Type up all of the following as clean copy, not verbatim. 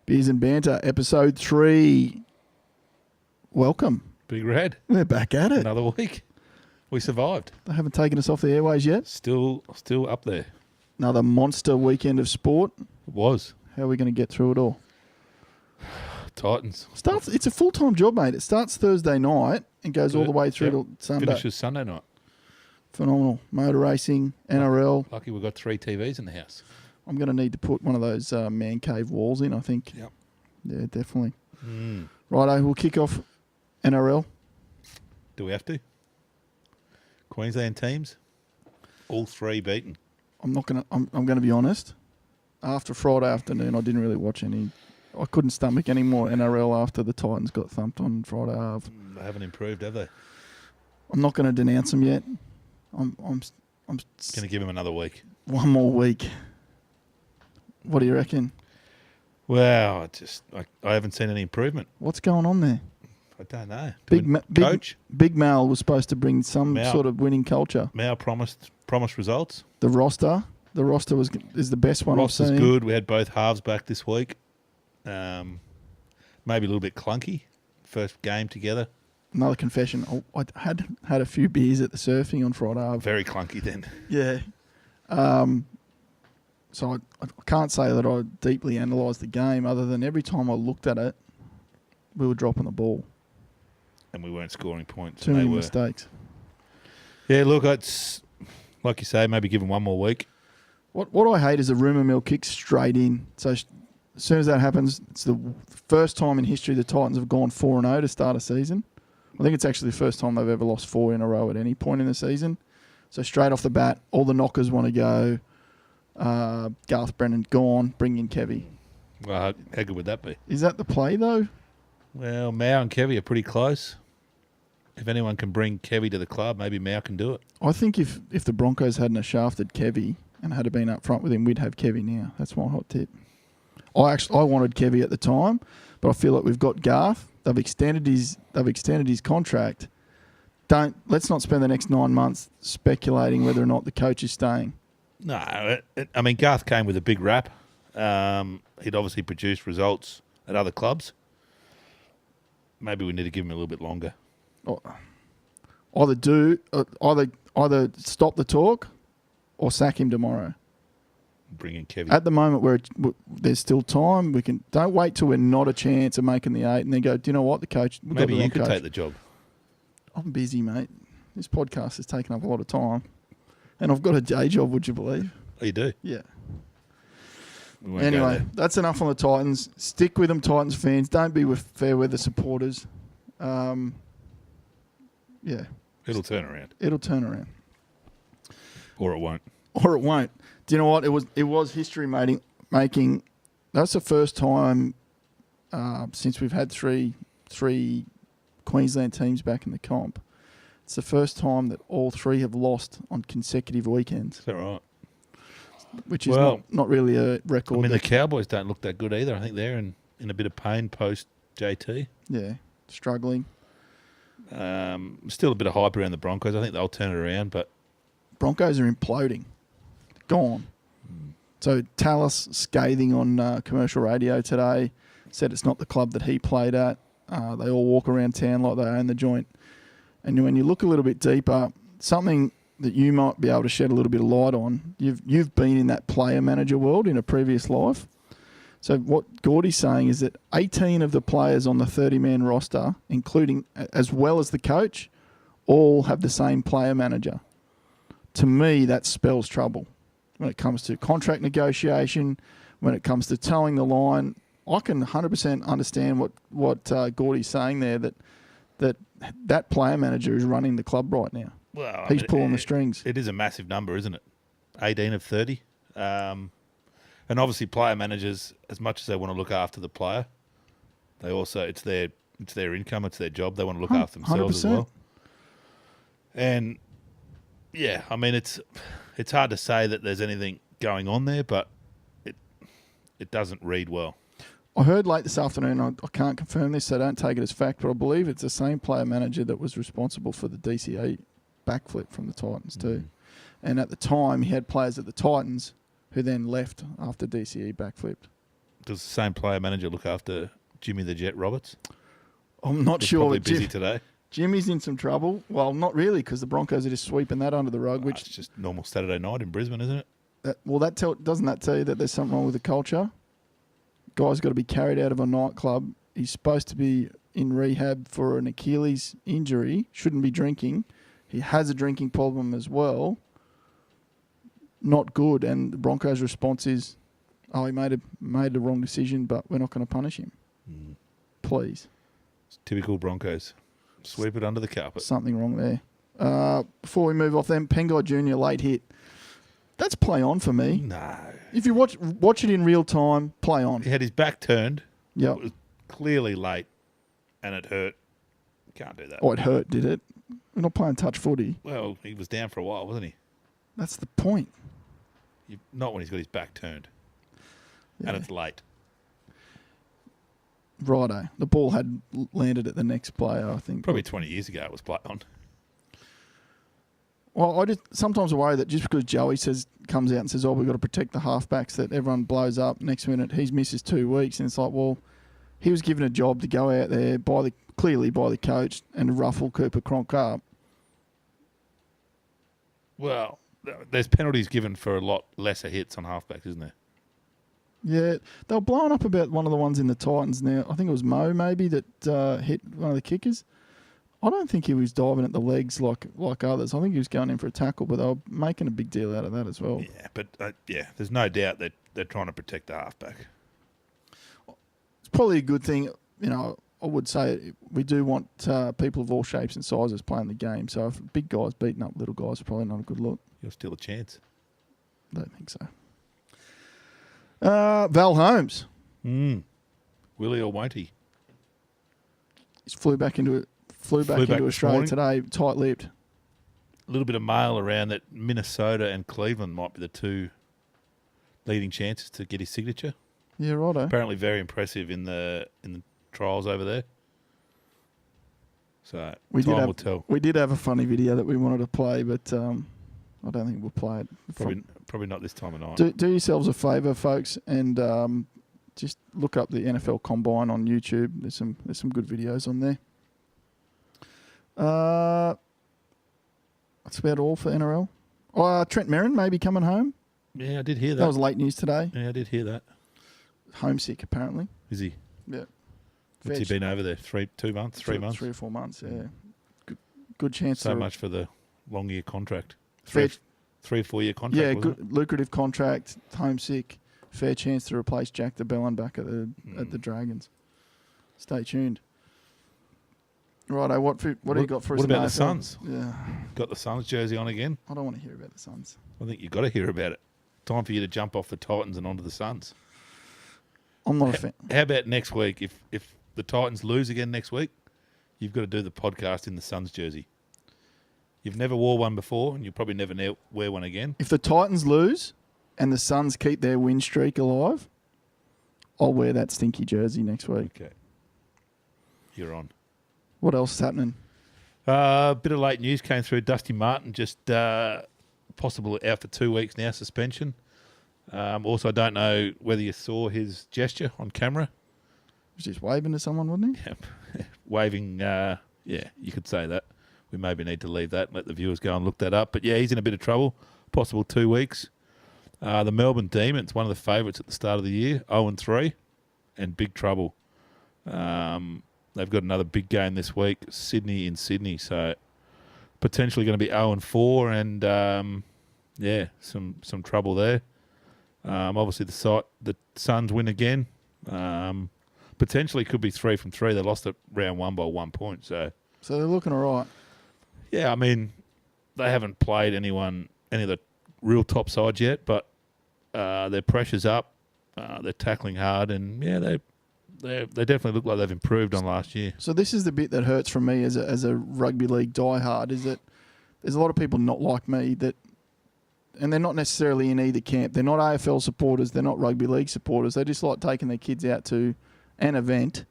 Beers and Banter, episode 3. Welcome. Big Red. We're back at it. Another week. We survived. They haven't taken us off the airways yet. Still up there. Another monster weekend of sport. It was. How are we going to get through it all? Titans. It's a full-time job, mate. It starts Thursday night and goes all the way through to Sunday. Finishes Sunday night. Phenomenal. Motor racing, NRL. Lucky we've got 3 TVs in the house. I'm going to need to put one of those man cave walls in, I think. Yep. Yeah, definitely. Righto, we'll kick off NRL. Do we have to? Queensland teams? All 3 beaten. I'm going to be honest. After Friday afternoon, I didn't really watch any. I couldn't stomach any more NRL after the Titans got thumped on Friday half. They haven't improved, have they? I'm not going to denounce them yet. I'm going to give them another week. One more week. What do you reckon? Well, I haven't seen any improvement. What's going on there? I don't know. Coach? Big Mal was supposed to bring some sort of winning culture. Mal promised results. The roster is the best one I've seen. Roster's good. We had both halves back this week. Maybe a little bit clunky. First game together. Another confession. I had a few beers at the surfing on Friday. Very clunky then. Yeah. So I can't say that I deeply analysed the game other than every time I looked at it, we were dropping the ball. And we weren't scoring points. Too many mistakes. Yeah, look, it's like you say, maybe give them one more week. What I hate is a rumour mill kicks straight in. So as soon as that happens, it's the first time in history the Titans have gone 4-0 to start a season. I think it's actually the first time they've ever lost 4 in a row at any point in the season. So straight off the bat, all the knockers want to go. Garth Brennan gone, bring in Kevy. Well, how good would that be? Is that the play, though? Well, Mao and Kevy are pretty close. If anyone can bring Kevy to the club, maybe Mao can do it. I think if the Broncos hadn't have shafted Kevy and had been up front with him, we'd have Kevy now. That's my hot tip. I wanted Kevy at the time, but I feel like we've got Garth. They've extended his contract. Let's not spend the next 9 months speculating whether or not the coach is staying. No, I mean, Garth came with a big rap. He'd obviously produced results at other clubs. Maybe we need to give him a little bit longer. Either stop the talk or sack him tomorrow. Bring in Kevy. At the moment, there's still time. Don't wait till we're not a chance of making the 8 and then go, do you know what, the coach... Maybe you could take the job. I'm busy, mate. This podcast has taken up a lot of time. And I've got a day job, would you believe? Oh, you do? Yeah. Anyway, that's enough on the Titans. Stick with them, Titans fans. Don't be with fair weather supporters. Yeah. It'll turn around. It'll turn around. Or it won't. Or it won't. Do you know what? It was history making. That's the first time since we've had three Queensland teams back in the comp. It's the first time that all 3 have lost on consecutive weekends. Is that right? Which is not really a record. I mean, the Cowboys don't look that good either. I think they're in a bit of pain post JT. Yeah, struggling. Still a bit of hype around the Broncos. I think they'll turn it around, but... Broncos are imploding. Gone. So Tallis scathing on commercial radio today, said it's not the club that he played at. They all walk around town like they own the joint. And when you look a little bit deeper, something that you might be able to shed a little bit of light on, you've been in that player manager world in a previous life. So what Gordy's saying is that 18 of the players on the 30-man roster, including as well as the coach, all have the same player manager. To me, that spells trouble. When it comes to contract negotiation, when it comes to towing the line, I can 100% understand what Gordy's saying there, that player manager is running the club right now. Well, he's pulling the strings. It is a massive number, isn't it? 18 of 30. And obviously player managers, as much as they want to look after the player, they also it's their income, it's their job. They want to look after themselves 100%. As well. And yeah, I mean it's hard to say that there's anything going on there, but it doesn't read well. I heard late this afternoon, I can't confirm this, so don't take it as fact, but I believe it's the same player manager that was responsible for the DCA backflip from the Titans too. And at the time, he had players at the Titans who then left after DCE backflipped. Does the same player manager look after Jimmy the Jet Roberts? I'm not He's sure. probably but busy today. Jimmy's in some trouble. Well, not really, because the Broncos are just sweeping that under the rug. It's just normal Saturday night in Brisbane, isn't it? Doesn't that tell you that there's something wrong with the culture? Guy's got to be carried out of a nightclub. He's supposed to be in rehab for an Achilles injury. Shouldn't be drinking. He has a drinking problem as well. Not good. And the Broncos' response is, "Oh, he made the wrong decision, but we're not going to punish him." Please. It's typical Broncos. Sweep it under the carpet. Something wrong there. Before we move off them, Pengai Jr. late hit. That's play on for me. No. If you watch it in real time, play on. He had his back turned. Yeah. It was clearly late, and it hurt. Can't do that. Oh, it hurt, did it? We're not playing touch footy. Well, he was down for a while, wasn't he? That's the point. Not when he's got his back turned. Yeah. And it's late. Righto. The ball had landed at the next player, I think. Probably 20 years ago it was play on. Well, I just sometimes worry that just because Joey comes out and says, "Oh, we've got to protect the halfbacks," that everyone blows up. Next minute, he misses 2 weeks, and it's like, well, he was given a job to go out there clearly by the coach and ruffle Cooper Cronk up. Well, there's penalties given for a lot lesser hits on halfbacks, isn't there? Yeah, they were blowing up about one of the ones in the Titans now. I think it was Mo maybe that hit one of the kickers. I don't think he was diving at the legs like others. I think he was going in for a tackle, but they were making a big deal out of that as well. Yeah, but there's no doubt that they're trying to protect the halfback. It's probably a good thing. You know, I would say we do want people of all shapes and sizes playing the game. So if big guys beating up little guys, probably not a good look. You'll still a chance. I don't think so. Val Holmes. Willie or won't he? He flew back into Australia today, tight-lipped. A little bit of mail around that Minnesota and Cleveland might be the two leading chances to get his signature. Yeah, righto. Apparently very impressive in the trials over there. So time will tell. We did have a funny video that we wanted to play, but I don't think we'll play it. Probably not this time of night. Do yourselves a favour, folks, and just look up the NFL Combine on YouTube. There's some good videos on there. That's about all for NRL. Trent Merrin may be coming home. Yeah, I did hear that. That was late news today. Yeah, I did hear that. Homesick, apparently. Is he? Yeah. What's he been over there? 3 months? 3 months? 3 or 4 months, yeah. Good chance. So much for the long year contract. Fair, 3 or 4 year contract. Yeah, good, lucrative contract, homesick, fair chance to replace Jack the Bellin back at the Dragons. Stay tuned. Righto, what do you got for us? What about now, the Suns? Yeah. Got the Suns jersey on again? I don't want to hear about the Suns. I think you've got to hear about it. Time for you to jump off the Titans and onto the Suns. I'm not a fan. How about next week? If the Titans lose again next week, you've got to do the podcast in the Suns jersey. You've never wore one before, and you'll probably never wear one again. If the Titans lose and the Suns keep their win streak alive, I'll wear that stinky jersey next week. Okay. You're on. What else is happening? A bit of late news came through. Dusty Martin just possible out for 2 weeks now, suspension. Also, I don't know whether you saw his gesture on camera. He was just waving to someone, wasn't he? Yep. Waving, you could say that. We maybe need to leave that and let the viewers go and look that up. But yeah, he's in a bit of trouble. Possible 2 weeks. The Melbourne Demons, one of the favourites at the start of the year, 0-3, and big trouble. They've got another big game this week, Sydney in Sydney, so potentially going to be 0-4, and some trouble there. Obviously, the Suns win again. Potentially could be 3 from 3. They lost at round 1 by 1 point, so they're looking all right. Yeah, I mean, they haven't played any of the real top sides yet, but their pressure's up. They're tackling hard, and yeah, they definitely look like they've improved on last year. So this is the bit that hurts from me as a rugby league diehard, is that there's a lot of people not like me and they're not necessarily in either camp. They're not AFL supporters. They're not rugby league supporters. They just like taking their kids out to an event.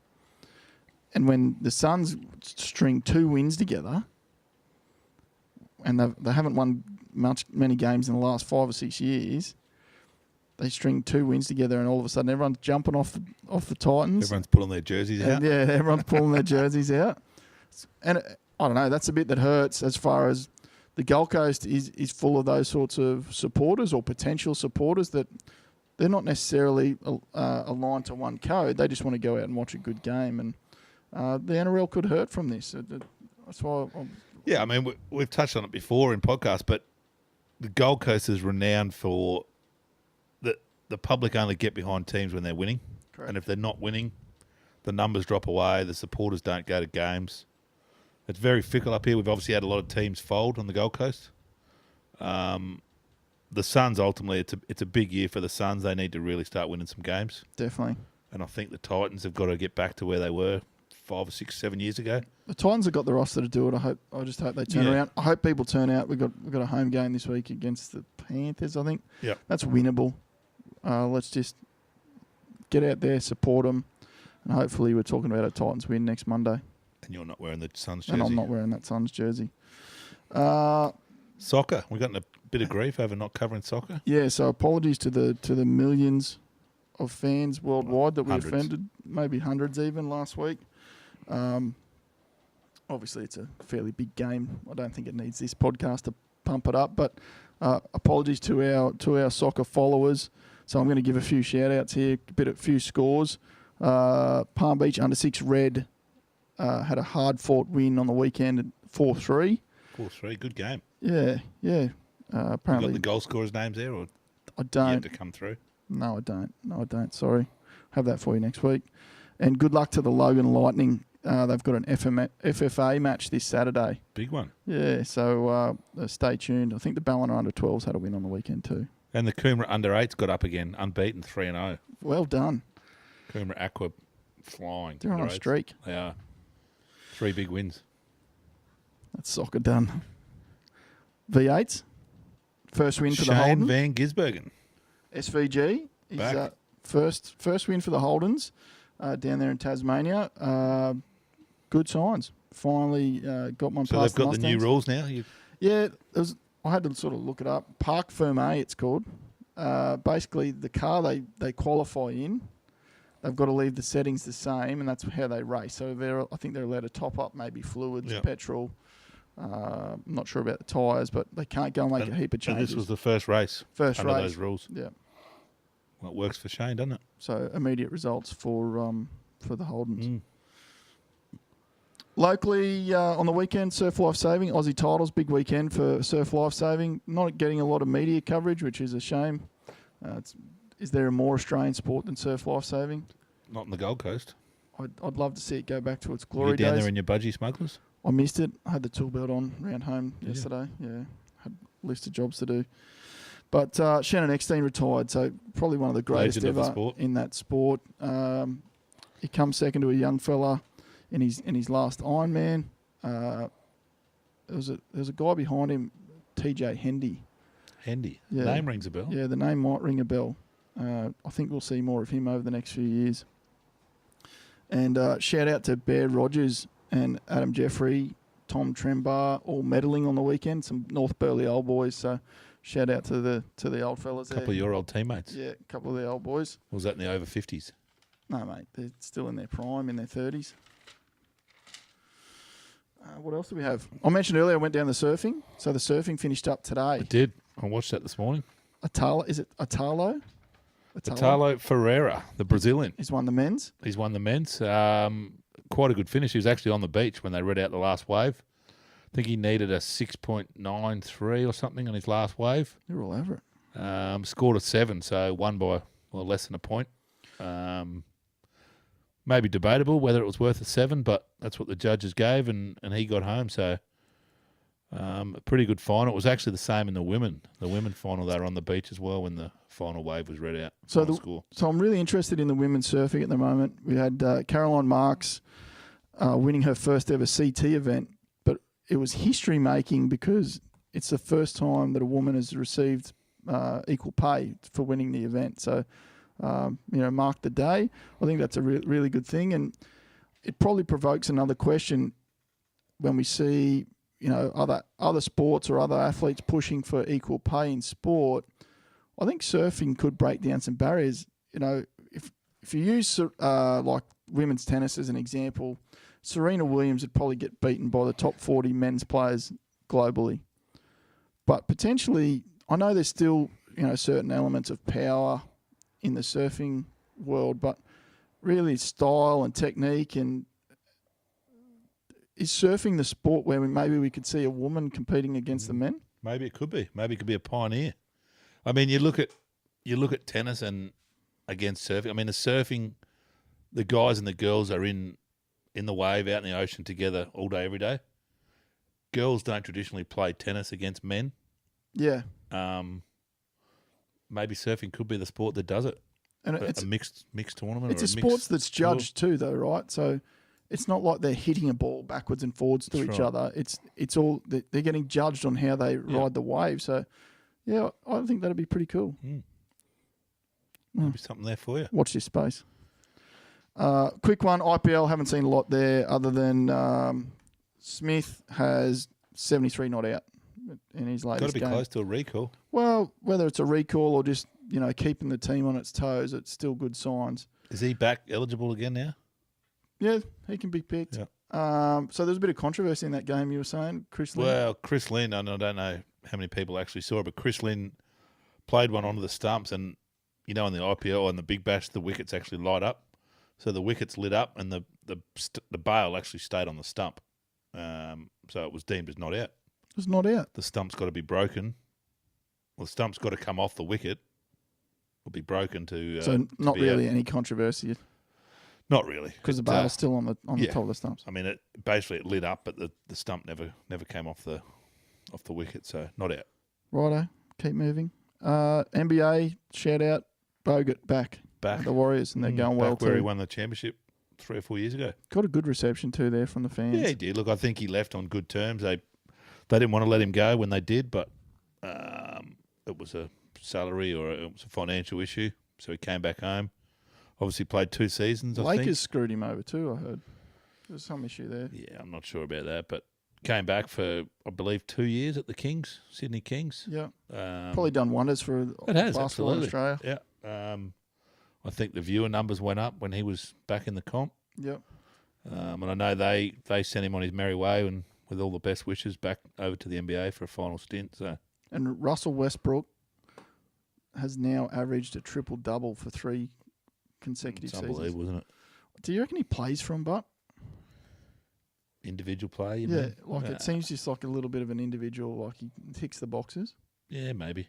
And when the Suns string 2 wins together, and they haven't won many games in the last 5 or 6 years, they string 2 wins together, and all of a sudden everyone's jumping off the Titans. Everyone's pulling their jerseys out. And yeah, everyone's pulling their jerseys out. And I don't know, that's a bit that hurts as far as the Gold Coast is full of those sorts of supporters or potential supporters that they're not necessarily aligned to one code. They just want to go out and watch a good game. And the NRL could hurt from this. That's why Yeah, I mean, we've touched on it before in podcasts, but the Gold Coast is renowned for the public only get behind teams when they're winning. Correct. And if they're not winning, the numbers drop away, the supporters don't go to games. It's very fickle up here. We've obviously had a lot of teams fold on the Gold Coast. The Suns, ultimately, it's a big year for the Suns. They need to really start winning some games. definitely. And I think the Titans have got to get back to where they were 5 or 6, 7 years ago. The Titans have got the roster to do it. I just hope they turn around. I hope people turn out. We've got a home game this week against the Panthers, I think. Yep. That's winnable. Let's just get out there, support them, and hopefully we're talking about a Titans win next Monday. And you're not wearing the Suns jersey. And I'm not wearing that Suns jersey. Soccer. We've gotten a bit of grief over not covering soccer. Yeah, so apologies to the millions of fans worldwide that we Hundreds. offended, maybe hundreds even last week. Obviously, it's a fairly big game. I don't think it needs this podcast to pump it up, but apologies to our soccer followers. So I'm going to give a few shout-outs here, a few scores. Palm Beach Under-6 Red had a hard-fought win on the weekend at 4-3. 4-3, good game. Yeah. You Apparently, got the goal scorers' names there, or I yet don't. to come through? No, I don't. Sorry. Have that for you next week. And good luck to the Logan Lightning. They've got an FFA match this Saturday. Big one. Yeah, so stay tuned. I think the Ballina Under-12s had a win on the weekend too. And the Coomera Under-8s got up again, unbeaten 3-0. Well done. Coomera Aqua flying. They're on a Under-8s. streak. They are. 3 big wins. That's soccer done. V8s. First win for the Shane Holdens. Van Gisbergen. SVG is Back. first win for the Holdens down there in Tasmania. Good signs. Finally got one So past they've got the the new Mustangs. rules now? Yeah, I had to sort of look it up. Parc Fermé, it's called. Basically, the car they qualify in, they've got to leave the settings the same, and that's how they race. So I think they're allowed to top up maybe fluids, Yep. petrol. I'm not sure about the tyres, but they can't go and make a heap of And changes. this was the first race First under race. those rules. Yeah. Well, it works for Shane, doesn't it? So immediate results for the Holdens. Mm. Locally, on the weekend, Surf Life Saving, Aussie titles, big weekend for Surf Life Saving. Not getting a lot of media coverage, which is a shame. Is there a more Australian sport than Surf Life Saving? Not in the Gold Coast. I'd love to see it go back to its Were glory you down days. there in your budgie smugglers? I missed it. I had the tool belt on round home Did you? yesterday. Yeah, had a list of jobs to do. But Shannon Eckstein retired, so probably one of the greatest Legend of the ever sport. in that sport. He comes second to a young fella in his last Ironman. There was a guy behind him, TJ Hendy. Hendy. Yeah. Name rings a bell. Yeah, the name might ring a bell. I think we'll see more of him over the next few years. And shout out to Bear Rogers and Adam Jeffrey, Tom Trembar, all medaling on the weekend. Some North Burleigh old boys. So shout out to the old fellas A there. couple of your old teammates. Yeah, a couple of the old boys. Or was that in the over 50s? No, mate, they're still in their prime, in their 30s. What else do we have? I mentioned earlier I went down the surfing. So the surfing finished up today. I did. I watched that this morning. Is it Atalo? Italo Ferreira, the Brazilian. He's won the men's. He's won the men's. Quite a good finish. He was actually on the beach when they read out the last wave. I think he needed a 6.93 or something on his last wave. They're all over it. Scored a 7, so won by less than a point. Maybe debatable whether it was worth a 7, but that's what the judges gave, and he got home. So a pretty good final. It was actually the same in the women. The women final, they were on the beach as well when the final wave was read out. So Final score. So I'm really interested in the women's surfing at the moment. We had Caroline Marks winning her first ever CT event, but it was history making because it's the first time that a woman has received equal pay for winning the event. So, mark the day. I think that's a really good thing, and it probably provokes another question when we see other sports or other athletes pushing for equal pay in sport. I think surfing could break down some barriers. You know, if you use like women's tennis as an example, Serena Williams would probably get beaten by the top 40 men's players globally. But potentially, I know there's still, certain elements of power in the surfing world, but really style and technique. And is surfing the sport where maybe we could see a woman competing against the men? Maybe it could be. Maybe it could be a pioneer. I mean, you look at tennis and against surfing. I mean, the guys and the girls are in the wave out in the ocean together all day, every day. Girls don't traditionally play tennis against men. Yeah. Maybe surfing could be the sport that does it. And it's a mixed tournament. It's a sport that's judged too, though, right? So it's not like they're hitting a ball backwards and forwards to each other. It's all they're getting judged on how they ride the wave. So yeah, I think that'd be pretty cool. Maybe something there for you. Watch this space. Quick one, IPL. Haven't seen a lot there other than Smith has 73 not out in his latest game. Got to be close to a recall. Well, whether it's a recall or just keeping the team on its toes, it's still good signs. Is he back eligible again now? Yeah, he can be picked. Yeah. So there's a bit of controversy in that game, you were saying, Chris Lynn? Well, Chris Lynn, I don't know how many people actually saw it, but Chris Lynn played one onto the stumps, and in the IPL and the Big Bash, the wickets actually light up. So the wickets lit up, and the bail actually stayed on the stump. So it was deemed as not out. It's not out. The stump's got to be broken. Well, the stump's got to come off the wicket. Will be broken to. So not really any controversy. Not really, because the bail's still on the top of the stumps. I mean, it lit up, but the stump never came off the wicket, so not out. Righto, keep moving. NBA shout out Bogut back. The Warriors, and they're going well too. Where he won the championship 3 or 4 years ago. Got a good reception too there from the fans. Yeah, he did. Look, I think he left on good terms. They didn't want to let him go when they did, but it was a salary or it was a financial issue, so he came back home. Obviously played 2 seasons, I think. Lakers screwed him over too, I heard. There's some issue there. Yeah, I'm not sure about that, but came back for, I believe, 2 years at the Kings, Sydney Kings. Yeah. Probably done wonders for basketball in Australia. Yeah. I think the viewer numbers went up when he was back in the comp. Yep. And I know they sent him on his merry way and with all the best wishes back over to the NBA for a final stint. So. And Russell Westbrook has now averaged a triple-double for 3 consecutive seasons. It's unbelievable, isn't it? Do you reckon he plays from Butt? Individual play, you mean? Yeah, it seems just like a little bit of an individual, like he ticks the boxes. Yeah, maybe.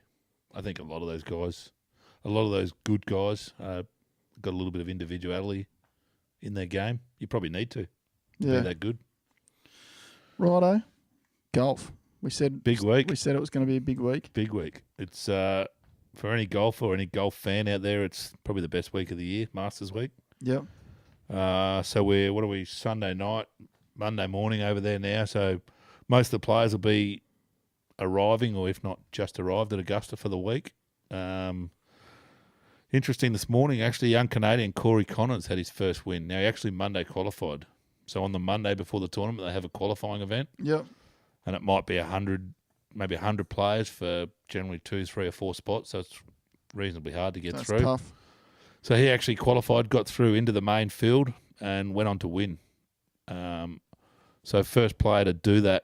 I think a lot of those guys, a lot of those good guys, got a little bit of individuality in their game. You probably need to be that good. Righto. Golf. We said big week. We said it was going to be a big week. Big week. It's for any golfer or any golf fan out there, it's probably the best week of the year, Masters week. Yep. So we're Sunday night, Monday morning over there now. So most of the players will be arriving, or if not just arrived at Augusta for the week. Interesting this morning, actually, young Canadian Corey Connors had his first win. Now, he actually Monday qualified. So on the Monday before the tournament, they have a qualifying event. Yep. And it might be 100 players for generally 2, 3 or 4 spots. So it's reasonably hard to get through. That's tough. So he actually qualified, got through into the main field and went on to win. So first player to do that,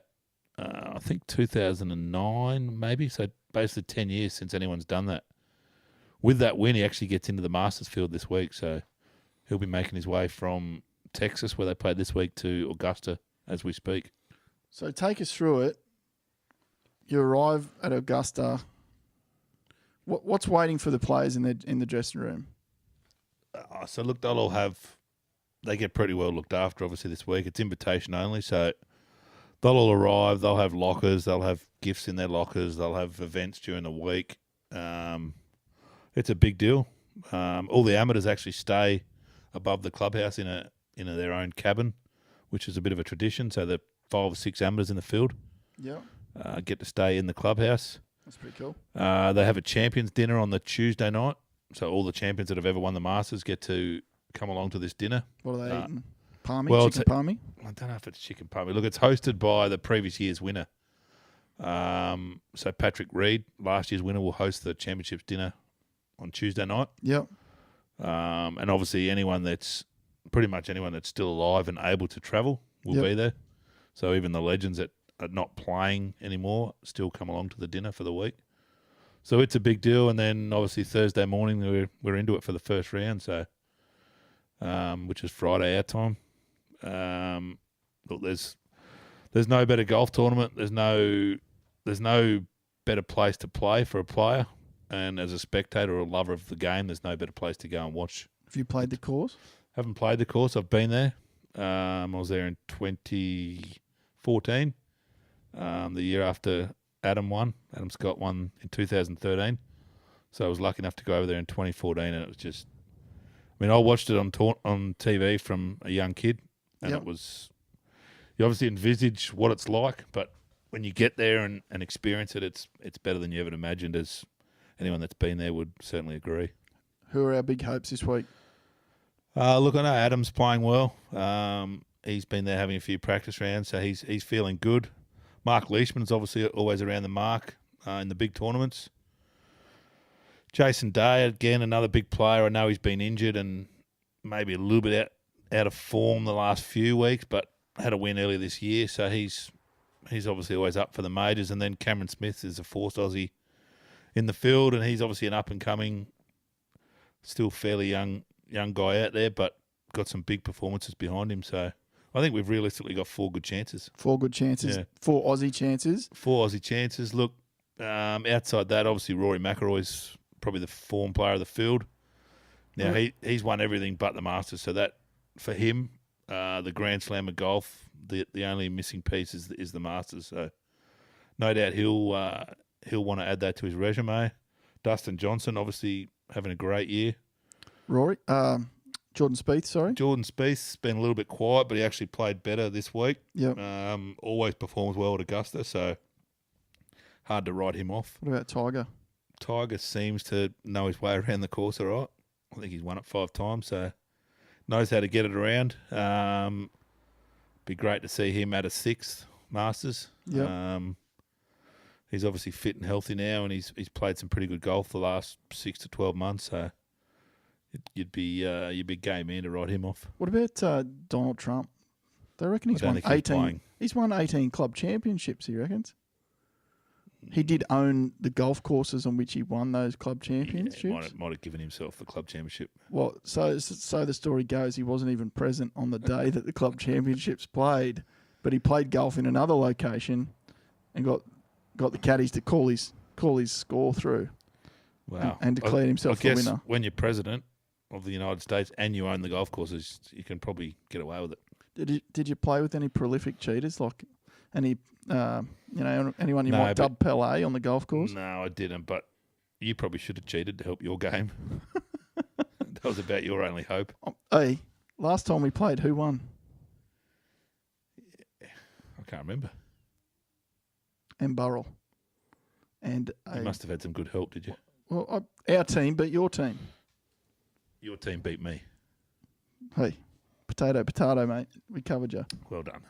I think 2009 maybe. So basically 10 years since anyone's done that. With that win, he actually gets into the Masters field this week. So he'll be making his way from Texas, where they played this week, to Augusta as we speak. So take us through it. You arrive at Augusta. What's waiting for the players in the dressing room? So look, they get pretty well looked after, obviously, this week. It's invitation only, so they'll all arrive. They'll have lockers. They'll have gifts in their lockers. They'll have events during the week. It's a big deal. All the amateurs actually stay above the clubhouse in their own cabin, which is a bit of a tradition. So the 5 or 6 amateurs in the field get to stay in the clubhouse. That's pretty cool. They have a champions dinner on the Tuesday night. So all the champions that have ever won the Masters get to come along to this dinner. What are they eating? Palmy? Chicken palmy? I don't know if it's chicken palmy. Look, it's hosted by the previous year's winner. So Patrick Reed, last year's winner, will host the championships dinner on Tuesday night. Yep. And obviously pretty much anyone that's still alive and able to travel will Yep. be there. So even the legends that are not playing anymore still come along to the dinner for the week. So it's a big deal. And then obviously Thursday morning we're into it for the first round. So, which is Friday our time. Look, there's no better golf tournament. There's no better place to play for a player. And as a spectator or a lover of the game, there's no better place to go and watch. Have you played the course? Haven't played the course. I've been there. I was there in 2014, the year after Adam Scott won in 2013. So I was lucky enough to go over there in 2014, and it was just, I mean, I watched it on TV from a young kid, and Yep. it was, you obviously envisage what it's like, but when you get there and experience it, it's better than you ever imagined, as anyone that's been there would certainly agree. Who are our big hopes this week? Look, I know Adam's playing well. He's been there having a few practice rounds, so he's feeling good. Mark Leishman's obviously always around the mark in the big tournaments. Jason Day, again, another big player. I know he's been injured and maybe a little bit out of form the last few weeks, but had a win earlier this year, so he's obviously always up for the majors. And then Cameron Smith is a forced Aussie in the field, and he's obviously an up-and-coming, still fairly young guy out there, but got some big performances behind him. So I think we've realistically got 4 good chances. 4 good chances. Yeah. 4 Aussie chances. 4 Aussie chances. Look, outside that, obviously Rory McIlroy's probably the form player of the field. Now, he's won everything but the Masters, so that, for him, the Grand Slam of golf, the only missing piece is the Masters. So no doubt he'll want to add that to his resume. Dustin Johnson, obviously having a great year. Rory, Jordan Spieth, sorry. Jordan Spieth's been a little bit quiet, but he actually played better this week. Yep. Always performs well at Augusta, so hard to write him off. What about Tiger? Tiger seems to know his way around the course all right. I think he's won it 5 times, so knows how to get it around. Be great to see him at a 6th Masters. Yep. He's obviously fit and healthy now, and he's played some pretty good golf the last 6 to 12 months, so you'd be game in to write him off. What about Donald Trump? They reckon he's I don't won think he's 18. playing. He's won 18 club championships, he reckons. He did own the golf courses on which he won those club championships. Yeah, might have given himself the club championship. Well, so the story goes, he wasn't even present on the day that the club championships played, but he played golf in another location and got the caddies to call his score through. Wow. And declared himself I guess the winner. When you're president of the United States and you own the golf courses, you can probably get away with it. Did you play with any prolific cheaters, like any anyone you No, might but- dub Pele on the golf course? No, I didn't, but you probably should have cheated to help your game. That was about your only hope. Hey, last time we played, who won? I can't remember. And Burrell. And You must have had some good help, did you? our team beat your team. Your team beat me. Hey, potato, mate. We covered you. Well done.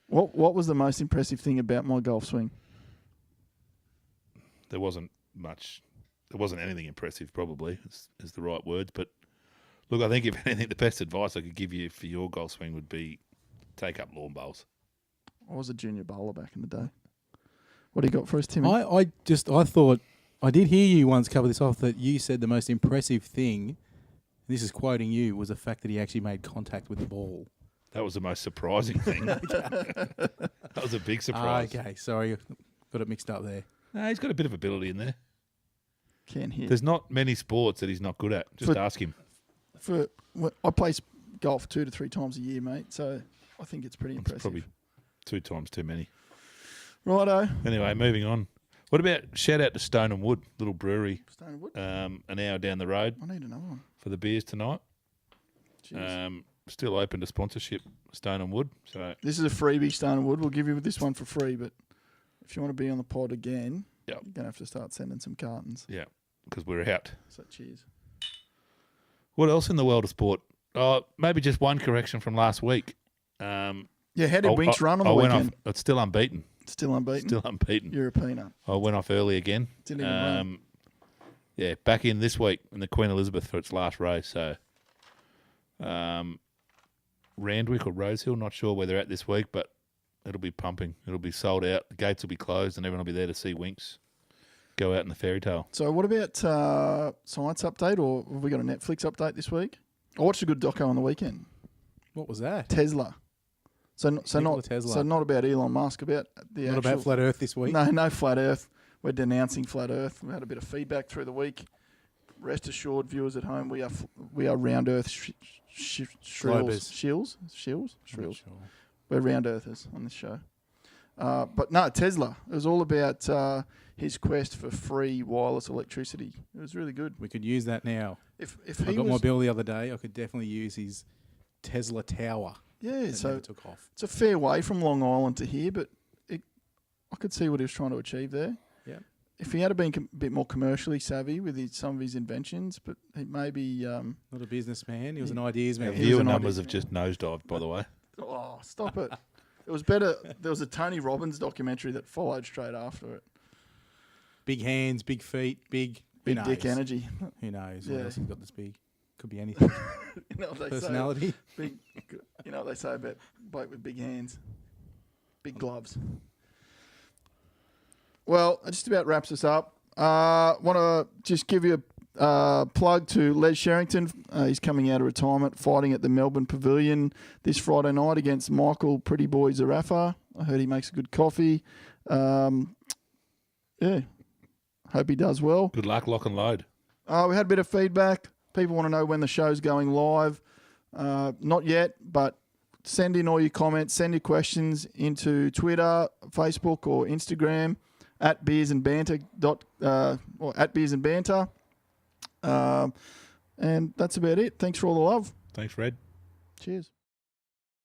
What was the most impressive thing about my golf swing? There wasn't much. There wasn't anything impressive, probably, is the right words. But, look, I think if anything, the best advice I could give you for your golf swing would be take up lawn bowls. I was a junior bowler back in the day. What do you got for us, Timmy? I thought, I did hear you once cover this off, that you said the most impressive thing, this is quoting you, was the fact that he actually made contact with the ball. That was the most surprising thing. That was a big surprise. Okay, sorry, got it mixed up there. No, he's got a bit of ability in there. Can't hear. There's not many sports that he's not good at. Just For- ask him. I play golf 2 to 3 times a year, mate. So I think it's pretty It's impressive. probably 2 times too many. Righto. Anyway, moving on. What about shout out to Stone and Wood, little brewery, Stone and Wood. an hour down the road I need another one. for the beers tonight. Cheers. Still open to sponsorship, Stone and Wood. So This is a freebie, Stone and Wood. We'll give you this one for free, but if you want to be on the pod again, Yep. you're going to have to start sending some cartons. yeah, because we're out. So cheers. What else in the world of sport? Maybe just one correction from last week. Yeah, how did Winks run on the I went weekend? off. It's still unbeaten. Still unbeaten. Still unbeaten. You're a peanut. I went off early again. Didn't even run. Yeah, back in this week in the Queen Elizabeth for its last race. So, Randwick or Rosehill, not sure where they're at this week, but it'll be pumping. It'll be sold out. The gates will be closed, and everyone will be there to see Winks go out in the fairy tale. So what about science update, or have we got a Netflix update this week? I watched a good doco on the weekend. What was that? Tesla. So Nikola not Tesla. so not about Elon Musk, about the Not actual, about Flat Earth this week. No flat Earth. We're denouncing flat Earth. We had a bit of feedback through the week. Rest assured, viewers at home, we are round Earth shills. Sure. We're round Earthers on this show. But no, Tesla. It was all about his quest for free wireless electricity. It was really good. We could use that now. If I he got my was, bill the other day. I could definitely use his Tesla tower. yeah, That so never took off. it's a fair way from Long Island to here, but I could see what he was trying to achieve there. Yeah. If he had been a bit more commercially savvy with some of his inventions, but he maybe Not a businessman. He was an ideas Our man. He was viewer an numbers idea. have just nosedived, by the way. oh, stop it. It was better. There was a Tony Robbins documentary that followed straight after it. Big hands, big feet, big. Who Big dick knows? energy. Who knows Yeah. what else he's got this big? Could be anything. You know what they Personality. say? Big. You know what they say about bloke with big hands, big gloves. Well, that just about wraps us up. Want to just give you a plug to Les Sherrington. He's coming out of retirement, fighting at the Melbourne Pavilion this Friday night against Michael Pretty Boy Zarafa. I heard he makes a good coffee. Yeah, hope he does well. Good luck, lock and load. We had a bit of feedback. People want to know when the show's going live. Not yet, but send in all your comments, send your questions into Twitter, Facebook, or Instagram at Beers and Banter or at Beers and Banter. And that's about it. Thanks for all the love. Thanks, Red. Cheers.